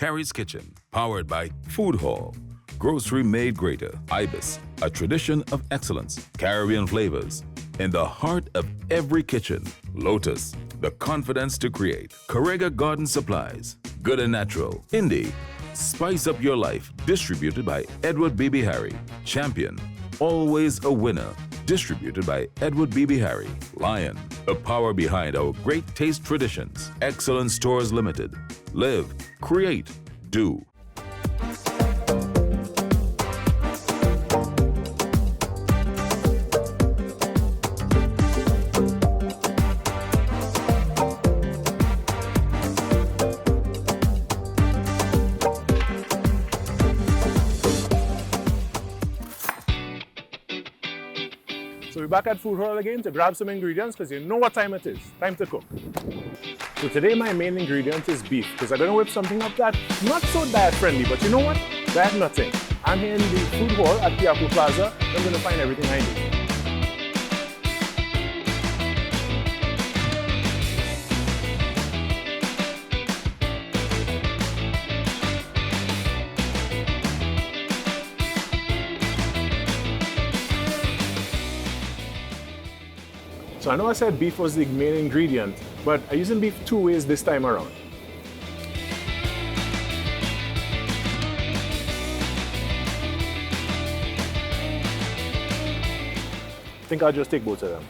Khary's Kitchen, powered by Food Hall, Grocery Made Greater, Ibis, a tradition of excellence, Caribbean flavors. In the heart of every kitchen, Lotus, the confidence to create. Correga Garden Supplies, Good and Natural. Indie, spice up your life, distributed by Edward B.B. Harry. Champion, always a winner, distributed by Edward B.B. Harry. Lion, the power behind our great taste traditions. Excellence Stores Limited. Live, create, do. So we're back at Food Hall again to grab some ingredients because you know what time it is. Time to cook. So today my main ingredient is beef because I'm going to whip something up that's not so diet friendly, but you know what? Diet nothing. I'm here in the Food Hall at Piaku Plaza. I'm going to find everything I need. So I know I said beef was the main ingredient, but I'm using beef two ways this time around. I think I'll just take both of them.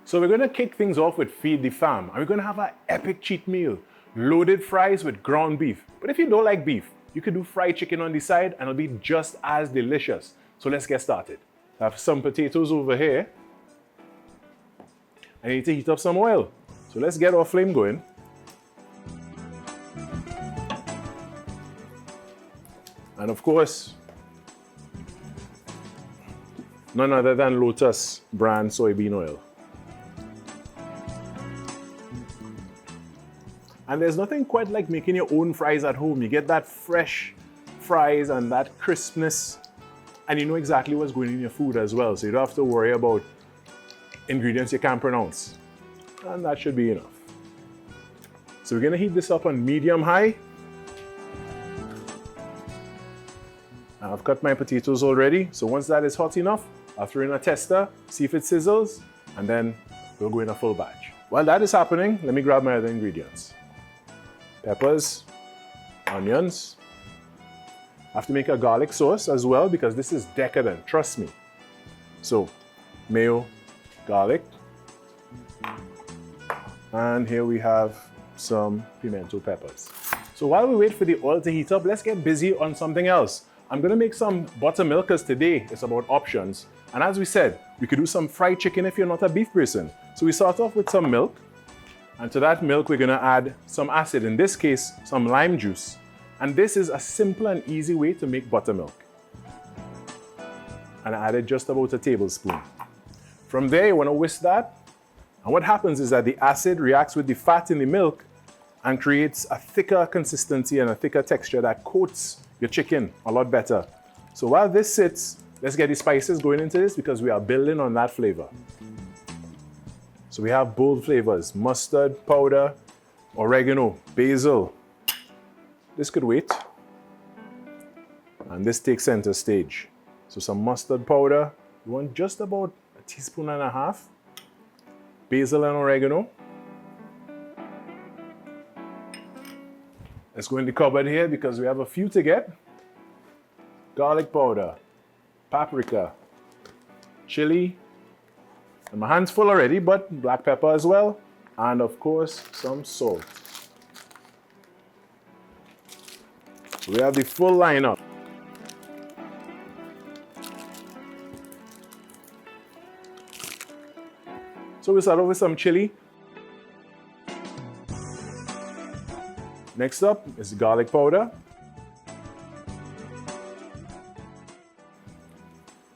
So we're going to kick things off with Feed the Fam, and we're going to have an epic cheat meal. Loaded fries with ground beef. But if you don't like beef, you could do fried chicken on the side and it'll be just as delicious. So let's get started. I have some potatoes over here. I need to heat up some oil. So let's get our flame going. And of course, none other than Lotus brand soybean oil. And there's nothing quite like making your own fries at home. You get that fresh fries and that crispness, and you know exactly what's going in your food as well. So you don't have to worry about ingredients you can't pronounce. And that should be enough. So we're gonna heat this up on medium-high. I've cut my potatoes already. So once that is hot enough, I'll throw in a tester, see if it sizzles, and then we'll go in a full batch. While that is happening, let me grab my other ingredients. Peppers, onions. I have to make a garlic sauce as well because this is decadent, trust me. So, mayo, garlic, and here we have some pimento peppers. So while we wait for the oil to heat up, let's get busy on something else. I'm gonna make some buttermilk because today it's about options. And as we said, we could do some fried chicken if you're not a beef person. So we start off with some milk. And to that milk, we're gonna add some acid, in this case, some lime juice. And this is a simple and easy way to make buttermilk. And I added just about a tablespoon. From there, you wanna whisk that. And what happens is that the acid reacts with the fat in the milk and creates a thicker consistency and a thicker texture that coats your chicken a lot better. So while this sits, let's get the spices going into this because we are building on that flavor. So we have bold flavors, mustard powder, oregano, basil. This could wait. And this takes center stage. So some mustard powder, you want just about a teaspoon and a half. Basil and oregano. Let's go in the cupboard here because we have a few to get. Garlic powder, paprika, chili, and my hand's full already, but black pepper as well. And of course, some salt. So we have the full lineup. So we start off with some chili. Next up is garlic powder.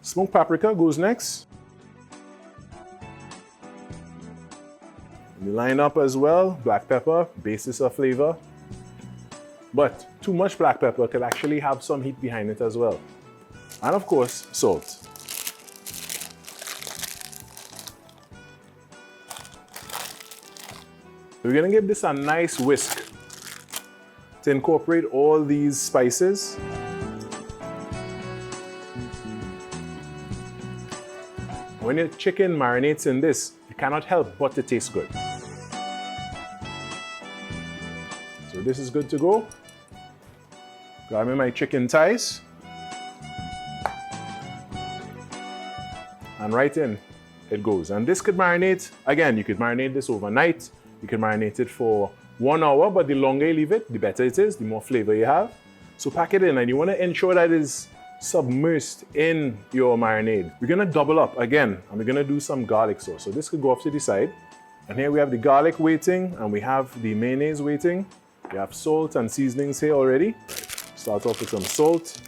Smoked paprika goes next. You line up as well, black pepper, basis of flavor. But too much black pepper can actually have some heat behind it as well. And of course, salt. We're gonna give this a nice whisk to incorporate all these spices. When your chicken marinates in this, you cannot help but to taste good. So this is good to go. Grabbing my chicken thighs. And right in it goes. And this could marinate, again, you could marinate this overnight. You can marinate it for 1 hour, but the longer you leave it, the better it is, the more flavor you have. So pack it in, and you want to ensure that it is submersed in your marinade. We're gonna double up again, and we're gonna do some garlic sauce. So this could go off to the side. And here we have the garlic waiting, and we have the mayonnaise waiting. We have salt and seasonings here already. Start off with some salt,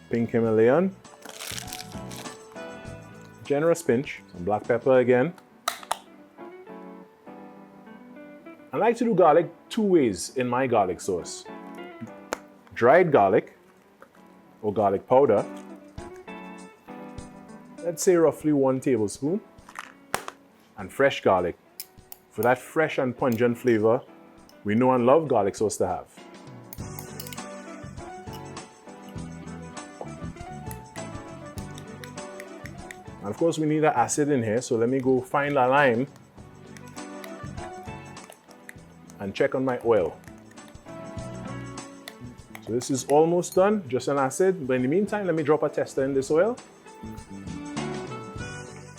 pink Himalayan, generous pinch, some black pepper again. I like to do garlic 2 ways in my garlic sauce. Dried garlic, or garlic powder, let's say roughly 1 tablespoon, and fresh garlic for that fresh and pungent flavor we know and love garlic sauce to have. And of course we need an acid in here, so let me go find a lime and check on my oil. So this is almost done, just an acid. But in the meantime, let me drop a tester in this oil.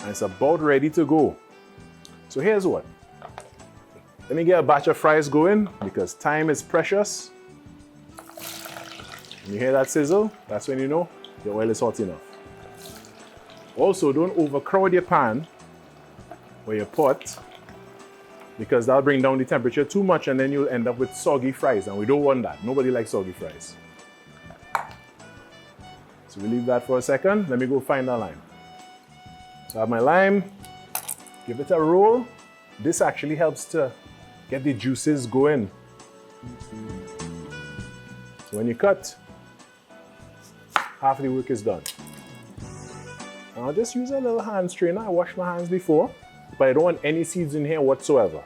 And it's about ready to go. So here's what. Let me get a batch of fries going because time is precious. When you hear that sizzle, that's when you know your oil is hot enough. Also, don't overcrowd your pan or your pot, because that'll bring down the temperature too much and then you'll end up with soggy fries, and we don't want that. Nobody likes soggy fries. So we leave that for a second. Let me go find a lime. So I have my lime, give it a roll. This actually helps to get the juices going. So when you cut, half the work is done. And I'll just use a little hand strainer. I washed my hands before, but I don't want any seeds in here whatsoever.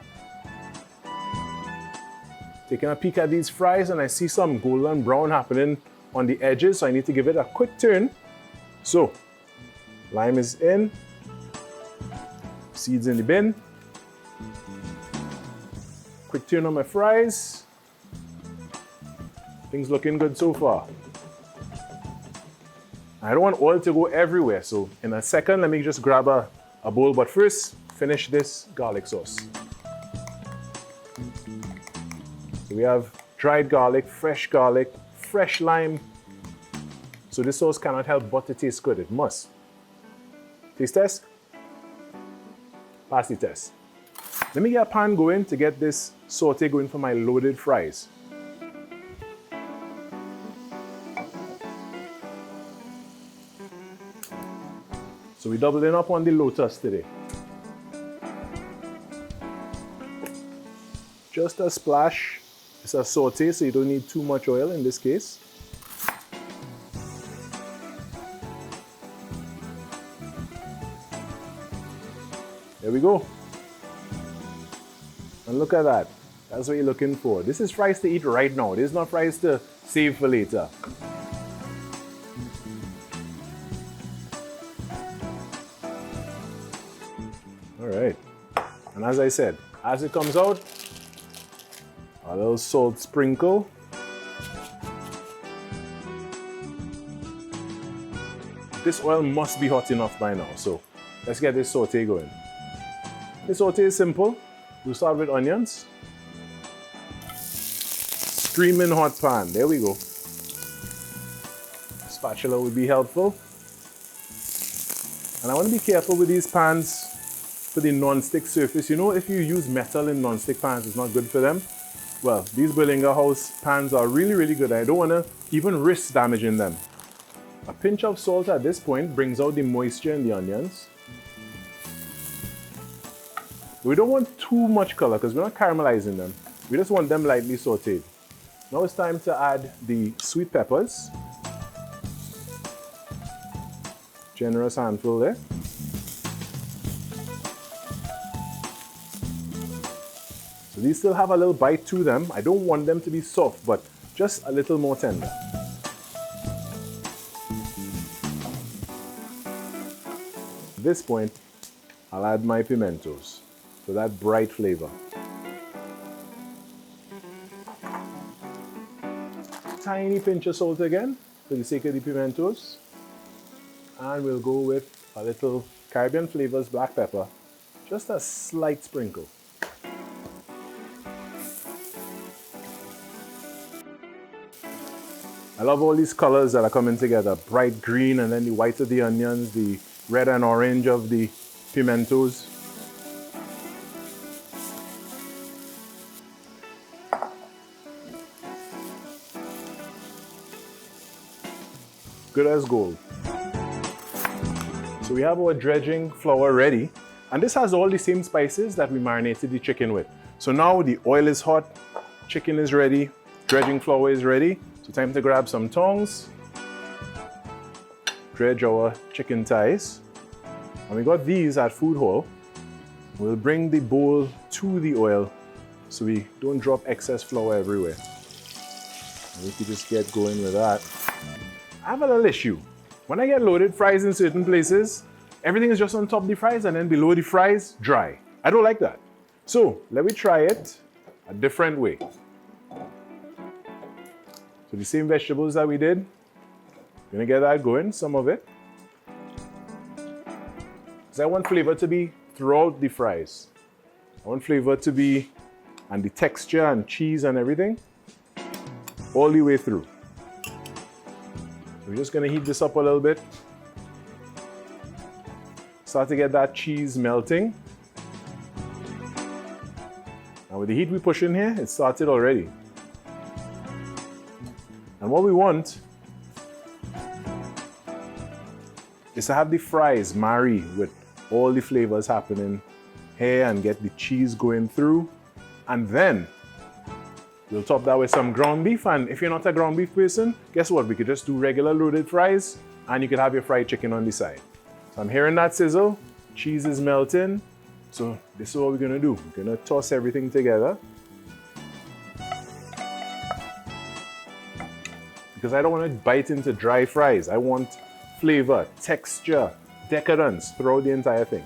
Taking a peek at these fries, and I see some golden brown happening on the edges, so I need to give it a quick turn. So, lime is in, seeds in the bin. Quick turn on my fries. Things looking good so far. I don't want oil to go everywhere, so in a second, let me just grab a bowl, but first, finish this garlic sauce. So we have dried garlic, fresh lime. So this sauce cannot help but to taste good, it must. Taste test? Pass the test. Let me get a pan going to get this saute going for my loaded fries. So we're doubling up on the lotus today. Just a splash. It's a saute, so you don't need too much oil in this case. There we go. And look at that. That's what you're looking for. This is fries to eat right now. This is not fries to save for later. All right. And as I said, as it comes out, a little salt sprinkle. This oil must be hot enough by now, so let's get this saute going. This saute is simple. We'll start with onions. Screaming hot pan, there we go. Spatula would be helpful. And I want to be careful with these pans for the non-stick surface. You know, if you use metal in non-stick pans, it's not good for them. Well, these Berlinger House pans are really, really good. I don't want to even risk damaging them. A pinch of salt at this point brings out the moisture in the onions. We don't want too much color because we're not caramelizing them. We just want them lightly sauteed. Now it's time to add the sweet peppers. Generous handful there. So So these still have a little bite to them. I don't want them to be soft, but just a little more tender. At this point, I'll add my pimentos for that bright flavor. Tiny pinch of salt again for the sake of the pimentos. And we'll go with a little Caribbean flavors black pepper, just a slight sprinkle. I love all these colors that are coming together, bright green and then the white of the onions, the red and orange of the pimentos. Good as gold. So we have our dredging flour ready, and this has all the same spices that we marinated the chicken with. So now the oil is hot, chicken is ready, dredging flour is ready. So time to grab some tongs, dredge our chicken thighs. And we got these at Food Hall. We'll bring the bowl to the oil so we don't drop excess flour everywhere. And we can just get going with that. I have a little issue. When I get loaded fries in certain places, everything is just on top of the fries and then below the fries, dry. I don't like that. So let me try it a different way. So the same vegetables that we did, gonna get that going, some of it. Because I want flavor to be throughout the fries. I want flavor to be, and the texture and cheese and everything, all the way through. So we're just gonna heat this up a little bit. Start to get that cheese melting. And with the heat we push in here, it started already. And what we want is to have the fries marry with all the flavors happening here and get the cheese going through. And then we'll top that with some ground beef. And if you're not a ground beef person, guess what? We could just do regular loaded fries and you could have your fried chicken on the side. So I'm hearing that sizzle, cheese is melting. So this is what we're gonna do. We're gonna toss everything together. Because I don't want to bite into dry fries. I want flavor, texture, decadence throughout the entire thing.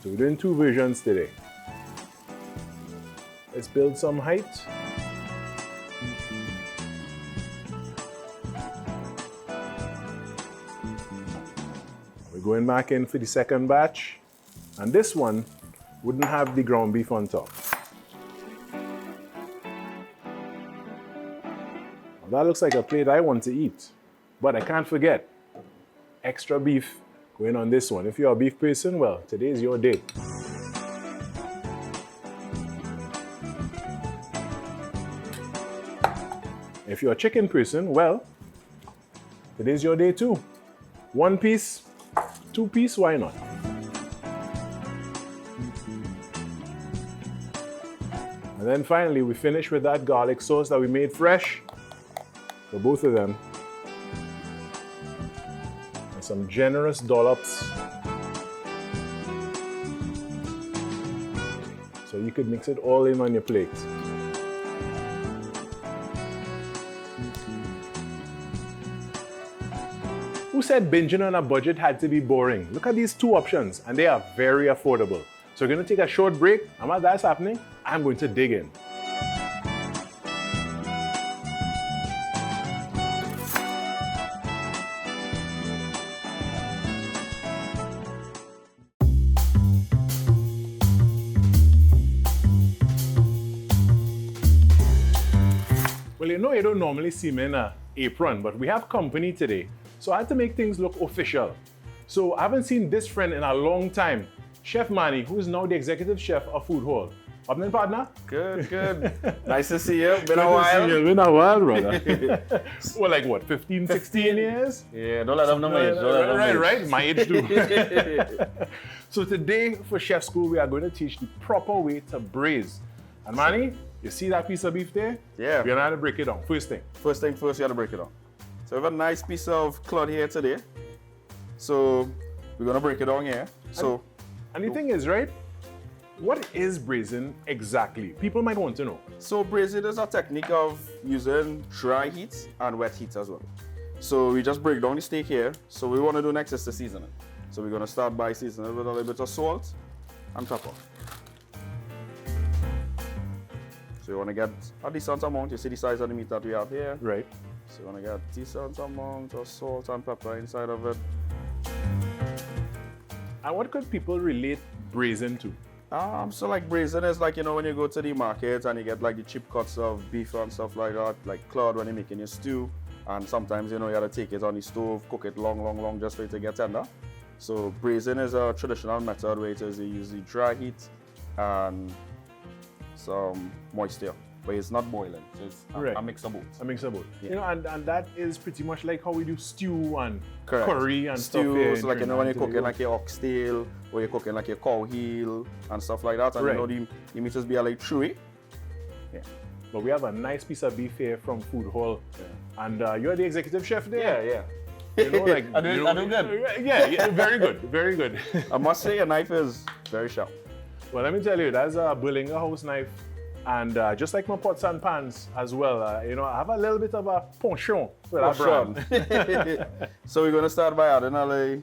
So we're doing two versions today. Let's build some height. We're going back in for the second batch. And this one wouldn't have the ground beef on top. Well, that looks like a plate I want to eat. But I can't forget, extra beef going on this one. If you're a beef person, well, today's your day. If you're a chicken person, well, today's your day too. One piece, two piece, why not? And then finally, we finish with that garlic sauce that we made fresh for both of them. And some generous dollops. So you could mix it all in on your plate. Who said binging on a budget had to be boring? Look at these two options and they are very affordable. So we're going to take a short break, and while that's happening, I'm going to dig in. Well, you know you don't normally see me in an apron, but we have company today. So I had to make things look official. So I haven't seen this friend in a long time. Chef Manny, who is now the executive chef of Food Hall. Happening, partner? Good. Nice to see you. Been a while. Been a while, brother. Well, like what, 15, 16 years? Yeah, don't let them know my age. Don't let them know my age. Right. My age too. So today for Chef School, we are going to teach the proper way to braise. And Manny, you see that piece of beef there? Yeah. We're gonna have to break it down. First thing, First thing first, you gotta break it down. So we have a nice piece of cloth here today. So we're gonna break it down here. So and the thing is, right? What is braising exactly? People might want to know. So braising is a technique of using dry heat and wet heat as well. So we just break down the steak here. So we want to do next is the seasoning. So we're going to start by seasoning with a little bit of salt and pepper. So you want to get a decent amount. You see the size of the meat that we have here. Right. So you want to get a decent amount of salt and pepper inside of it. And what could people relate braising to? So like braising is like, you know, when you go to the market and you get like the cheap cuts of beef and stuff like that, like cod when you're making your stew. And sometimes, you know, you gotta take it on the stove, cook it long just for it to get tender. So braising is a traditional method where it is you use the dry heat and some moisture, but it's not boiling. So it's a mix of both. A mix of both. Yeah. You know, and that is pretty much like how we do stew and Correct. curry and stuff Stew, here. so like, you know, when you're cooking like your oxtail or you're cooking like your cow heel and stuff like that, and you know the meat is be like chewy. Yeah. But we have a nice piece of beef here from Food Hall, and you're the executive chef there. Yeah. You know, like I do good. Yeah, very good. I must say your knife is very sharp. Well, let me tell you, that's a Berlinger house knife, and just like my pots and pans as well, you know, I have a little bit of a penchant for that brand. So we're gonna start by adding a little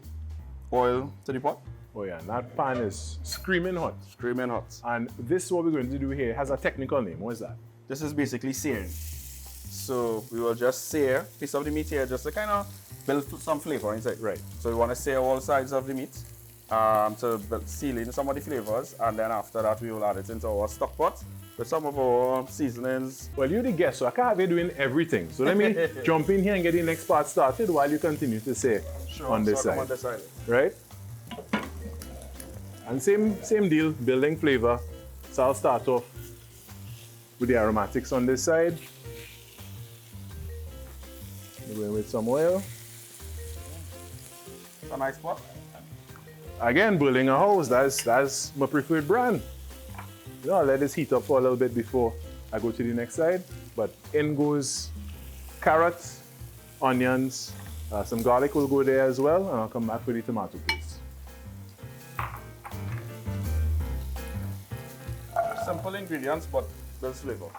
oil to the pot. Oh yeah, and that pan is screaming hot. Screaming hot. And this is what we're going to do here. It has a technical name. What is that? This is basically searing. So we will just sear a piece of the meat here just to kind of build some flavor inside. Right. So we want to sear all sides of the meat to seal in some of the flavors, and then after that we will add it into our stock pot with some of our seasonings. Well, you're the guest, so I can't have you doing everything. So let me jump in here and get the next part started while you continue to say on this side. On this side. Right? And same deal, building flavor. So I'll start off with the aromatics on this side. Going with some oil. It's a nice pot. Again, Berlinger House, that's my preferred brand. You know, I'll let this heat up for a little bit before I go to the next side. But in goes carrots, onions, some garlic will go there as well, and I'll come back with the tomato paste. Simple ingredients, but builds flavor.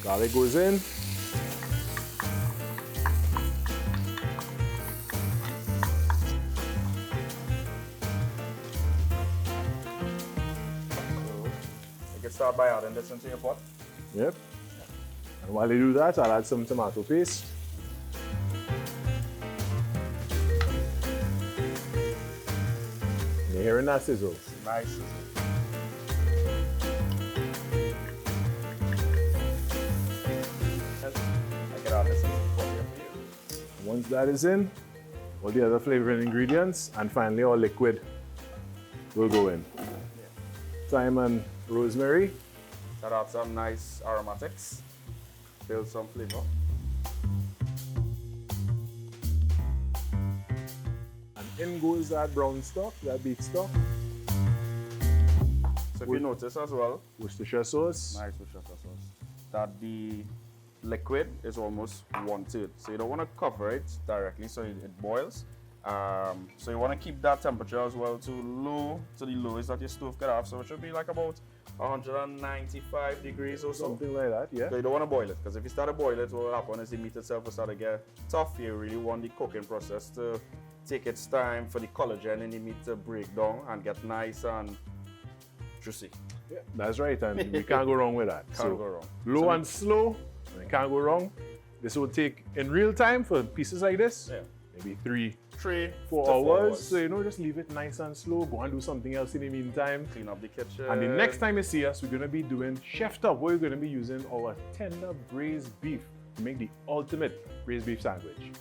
Garlic goes in. You can start by adding this into your pot. Yep. And while you do that, I'll add some tomato paste. You're hearing that sizzle. Nice. I can add this into the pot here for you. Once that is in, all the other flavoring ingredients, and finally our liquid will go in. Thyme and rosemary. That adds some nice aromatics. Build some flavor. And in goes that brown stock, that beef stock. So if you notice as well, Worcestershire sauce. nice Worcestershire sauce, that the liquid is almost 1/3. So you don't want to cover it directly so it boils. So you want to keep that temperature as well to the lowest that your stove could have. So it should be like about 195 degrees or so. Something like that, yeah. So you don't want to boil it, because if you start to boil it, what will happen is the meat itself will start to get tough. You really want the cooking process to take its time for the collagen in the meat to break down and get nice and juicy. Yeah, that's right, and we can't go wrong with that. Can't go wrong. Low and slow, and it can't go wrong. This will take, in real time for pieces like this, Yeah. maybe 3, 3 4 to 4 hours. So, you know, just leave it nice and slow. Go and do something else in the meantime. Clean up the kitchen. And the next time you see us, we're going to be doing chef top. We're going to be using our tender braised beef to make the ultimate braised beef sandwich.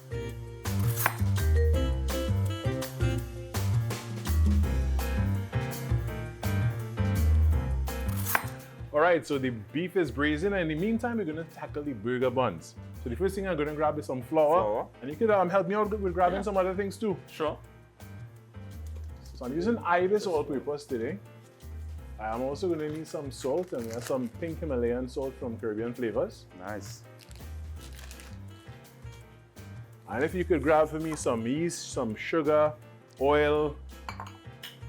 All right, so the beef is braising, and in the meantime, we're going to tackle the burger buns. So the first thing I'm going to grab is some flour. And you could help me out with grabbing some other things too. Sure. So I'm using Ibis all-purpose today. I'm also going to need some salt, and we have some pink Himalayan salt from Caribbean Flavors. Nice. And if you could grab for me some yeast, some sugar, oil,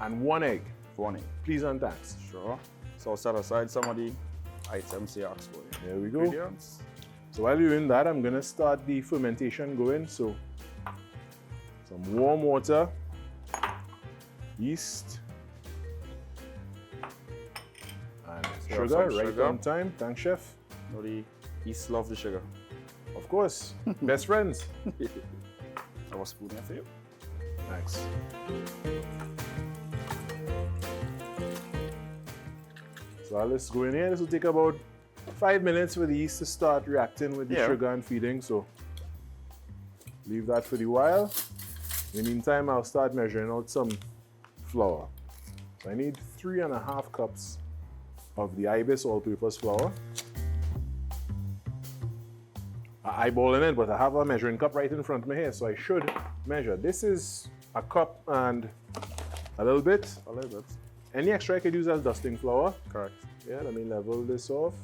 and 1 egg. 1 egg. Please and thanks. Sure. So set aside some of the items he asked for. There we go. Ingredients. So while you're doing that, I'm going to start the fermentation going. So some warm water, yeast, and sugar right on time. Thanks, chef. No, the yeast love the sugar. Of course. Best friends. I have a spoon here for you. Thanks. So let's go in here. This will take about 5 minutes for the yeast to start reacting with the sugar and feeding. So leave that for the while. In the meantime, I'll start measuring out some flour. So I need 3.5 cups of the Ibis all-purpose flour. I'm eyeballing it, but I have a measuring cup right in front of me here, so I should measure. This is a cup and a little bit. A little bit. Any extra I could use as dusting flour. Correct. Yeah, let me level this off.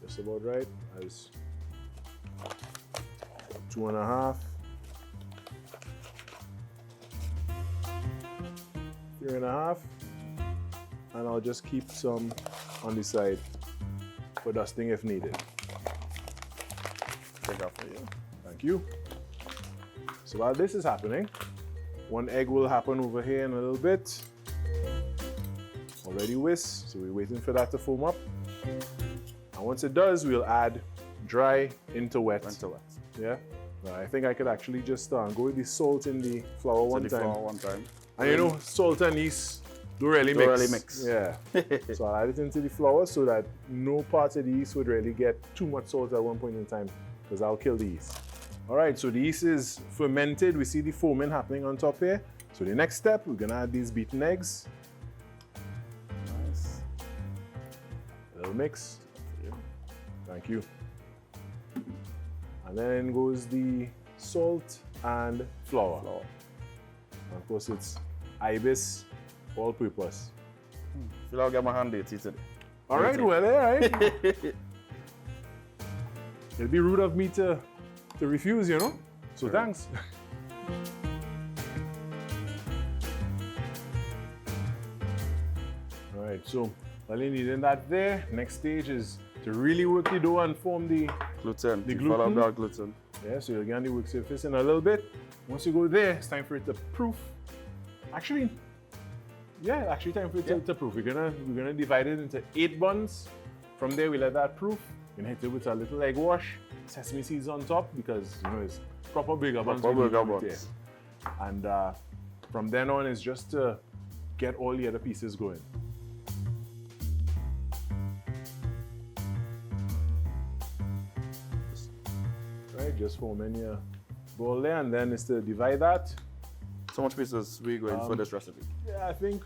Just about right. As 2.5. 3.5. And I'll just keep some on the side for dusting if needed. Take that for you. Thank you. So while this is happening, 1 egg will happen over here in a little bit. Already whisked, so we're waiting for that to foam up. And once it does, we'll add dry into wet. Into wet. Yeah. I think I could actually just go with the salt in the flour one time. And you know, salt and yeast don't really mix. Yeah. So I'll add it into the flour so that no part of the yeast would really get too much salt at one point in time, because I'll kill the yeast. All right, so the yeast is fermented. We see the foaming happening on top here. So the next step, we're gonna add these beaten eggs. Nice. A little mix. Thank you. And then goes the salt and flour. And of course, it's Ibis all-purpose. I feel like I'll get my hand dirty today. All right, well, all right. It'd be rude of me to refuse, you know? So thanks. All right, so while you're needing that there, next stage is to really work the dough and form the gluten. The gluten. Follow that gluten. Yeah, so you'll get on the work surface in a little bit. Once you go there, it's time for it to proof. Actually, time for it to proof. We're gonna divide it into 8 buns. From there, we let that proof. We're gonna hit it with a little egg wash, sesame seeds on top, because you know it's proper burger buns. And from then on, it's just to get all the other pieces going. Right, just form in your bowl there, and then it's to divide that. So much pieces we going for this recipe? Yeah, I think.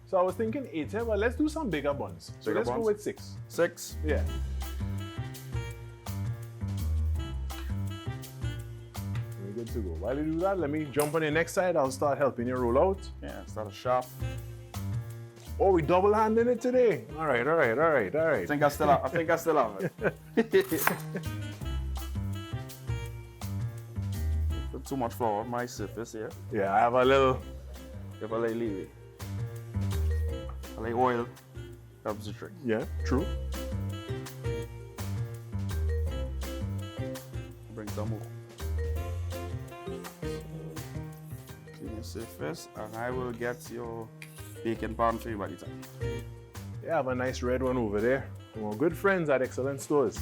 So I was thinking 8 here, but let's do some bigger buns. So let's go with 6. 6? Yeah. We're good to go. While you do that, let me jump on the next side. I'll start helping you roll out. Yeah, start a shaft. Oh, we double handing it today. All right. I think I still have it. Put too much flour on my surface here. Yeah, I have a little. If I leave it. I like oil. Helps the trick. Yeah, true. Bring some more. Clean your surface, and I will get your baking pan for you by the time. Yeah, I have a nice red one over there. From our good friends at Excellent Stores.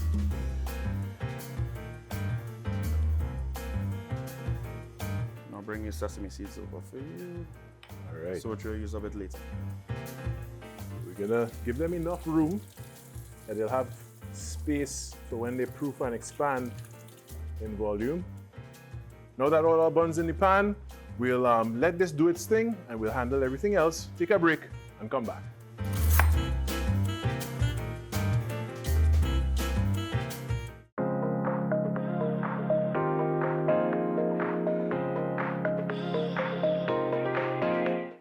bring your sesame seeds over for you. All right. So we'll use a bit later. We're gonna give them enough room that they'll have space for when they proof and expand in volume. Now that all our buns in the pan, we'll let this do its thing and we'll handle everything else. Take a break and come back.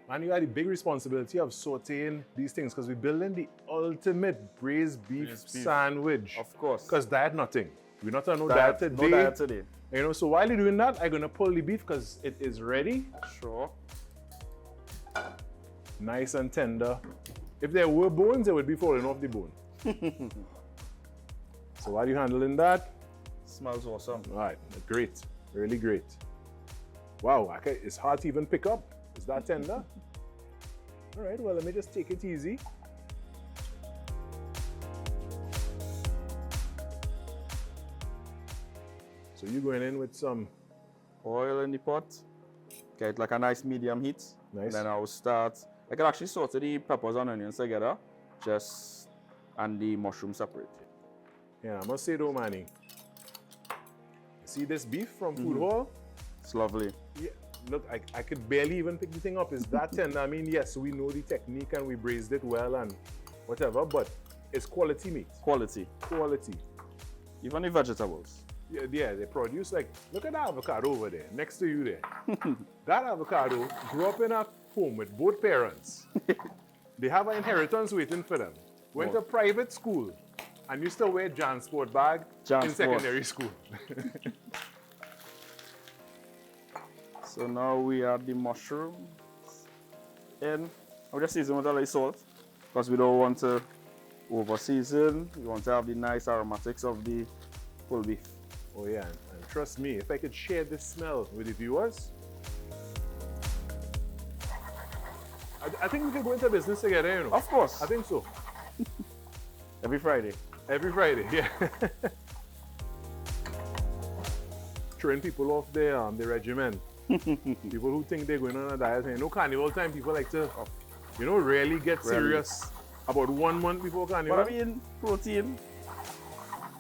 Man, you had the big responsibility of sauteing these things because we're building the ultimate braised beef sandwich. Of course. Because diet nothing. We're not on no diet today. No diet today. You know, so while you're doing that, I'm gonna pull the beef because it is ready. Sure. Nice and tender. If there were bones, they would be falling off the bone. So while you're handling that, Smells awesome. all right, great, really great. Wow, okay, it's hard to even pick up. Is that tender? All right, well, let me just take it easy. So you're going in with some Oil in the pot. Get like a nice medium heat. Nice. Then I will start. I can actually saute the peppers and onions together, and the mushroom separate. Yeah, I must say though, Manny. See this beef from Food Hall? It's lovely. Yeah, look, I could barely even pick the thing up. It's that tender. I mean, yes, we know the technique and we braised it well and whatever, but it's quality meat. Quality. Quality. Even the vegetables. Yeah, they produce like, look at that avocado over there, next to you there. That avocado grew up in a home with both parents. They have an inheritance waiting for them. Went to private school and used to wear Jansport bag in secondary school. So now we add the mushrooms in. I'll just season with a little salt because we don't want to over season. We want to have the nice aromatics of the whole beef. Oh yeah, and trust me, if I could share this smell with the viewers, I think we could go into business together, you know. Of course. I think so. Every Friday. Every Friday, yeah. Throwing people off their regimen. People who think they're going on a diet. You know, carnival time, people like to, you know, really get serious about 1 month before carnival. But I mean, protein,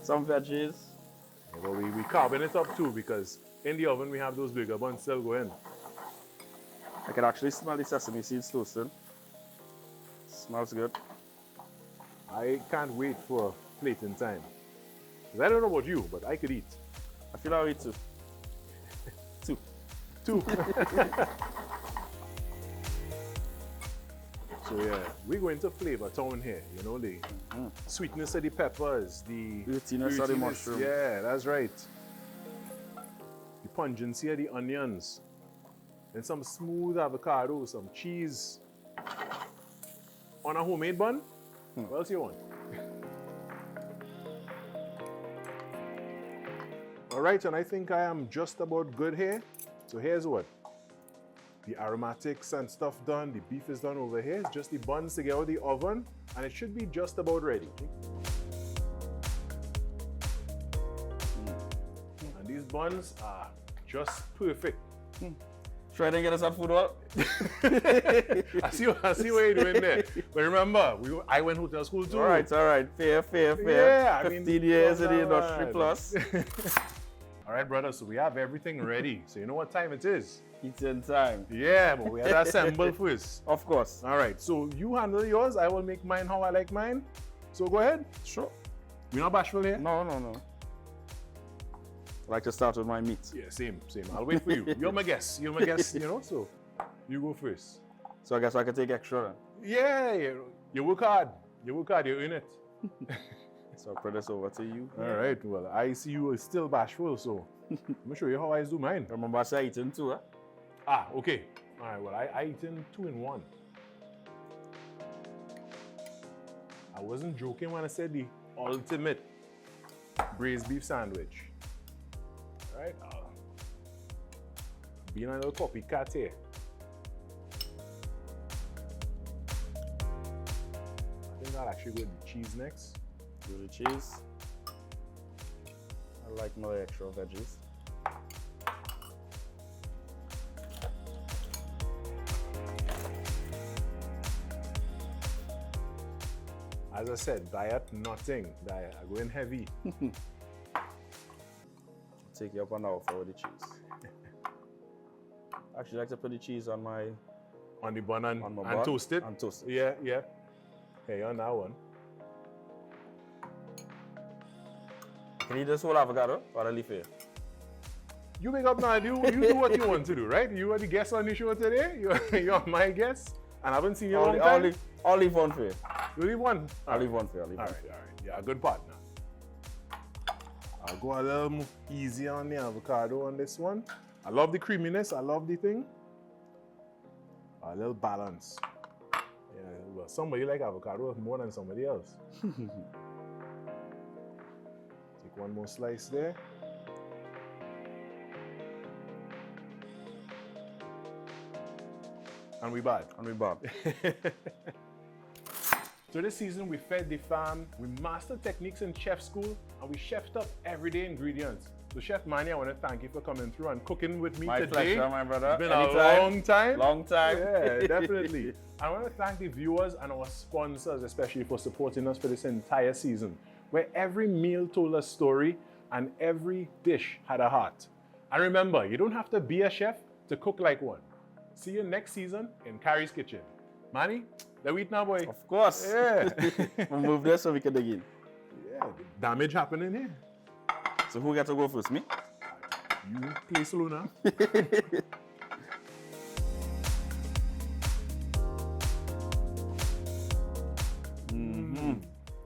some veggies. Yeah, but we carving it up too because in the oven we have those bigger buns still going. I can actually smell the sesame seeds toasting. Smells good. I can't wait for plating time. 'Cause I don't know about you, but I could eat. I feel I'll eat too. Two. So yeah, we're going to flavor town here. You know, the sweetness of the peppers, the Earthiness of the mushroom. Yeah, that's right. The pungency of the onions. And some smooth avocado, some cheese. On a homemade bun? What else you want? All right, and I think I am just about good here. So here's what. The aromatics and stuff done, the beef is done over here. It's just the buns to get out of the oven, and it should be just about ready. And these buns are just perfect. Try to get us at Food Hall. I see what you're doing there. But remember, I went hotel school too. All right. Fair. Yeah, I 15 mean, years in the come on. industry plus. All right, brother, so we have everything ready. So you know what time it is? Eating time. Yeah, but we have to assemble first. Of course. All right, so you handle yours. I will make mine how I like mine. So go ahead. Sure. You're not bashful here? No. I like to start with my meat. Yeah, same. I'll wait for you. You're my guest, you know, so you go first. So I guess I can take extra then. Yeah, you work hard. You earn it. So I'll put this over to you. All right, well, I see you are still bashful, so let me show you how I do mine. Remember I said eating too, huh? Ah, okay. All right, well, I eat in 2 in 1. I wasn't joking when I said the ultimate braised beef sandwich. All right, being a little copycat here. I think I'll actually go with the cheese next. Do the cheese. I like my extra veggies. As I said, diet, nothing. Diet, I go in heavy. Take you up an hour for the cheese. Actually, I like to put the cheese on my... On the bun and, On my and bun toast it? and toast it. Yeah, yeah. Okay, on that one. Can you just whole avocado or a leaf here? You make up now. You do what you want to do, right? You are the guest on the show today. You're my guest. And I haven't seen you in a long time. I'll leave one for you. You leave one? I'll leave one for you. All right. Yeah, good partner. I'll go a little more easy on the avocado on this one. I love the creaminess. I love the thing. A little balance. Yeah, well, somebody like avocado more than somebody else. Take one more slice there. And we bad. And we bob. So this season we fed the fam, we mastered techniques in chef school, and we chefed up everyday ingredients. So Chef Manny, I want to thank you for coming through and cooking with me My today. pleasure, my brother. It's been Anytime. a long time. Long time. Yeah, definitely. I want to thank the viewers and our sponsors, especially for supporting us for this entire season, where every meal told a story and every dish had a heart. And remember, you don't have to be a chef to cook like one. See you next season in Khary's Kitchen. Manny, let's eat now, boy. Of course. Yeah. We'll move this so we can dig in. Yeah, damage happening here. So who got to go first? Me? You play slow now.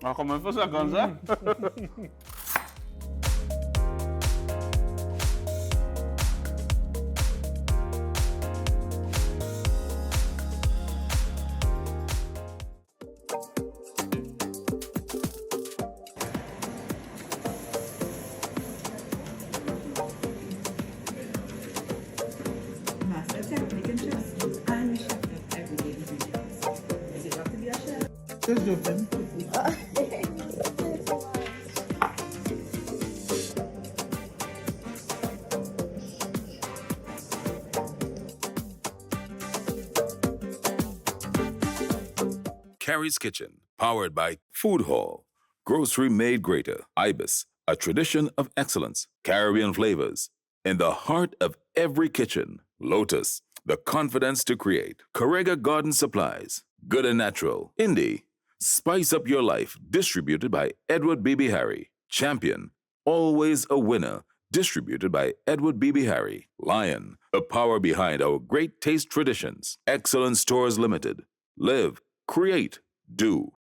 I'll come in for seconds, huh? Master technique and chefs and chef of everyday ingredients. Does it have to be a chef? Just joking. Khary's Kitchen, powered by Food Hall, grocery made greater. Ibis, a tradition of excellence. Caribbean flavors. In the heart of every kitchen. Lotus, the confidence to create. Correga Garden Supplies, good and natural. Indie, spice up your life. Distributed by Edward B.B. Harry. Champion, always a winner. Distributed by Edward B.B. Harry. Lion, the power behind our great taste traditions. Excellence Stores Limited. Live, create, do.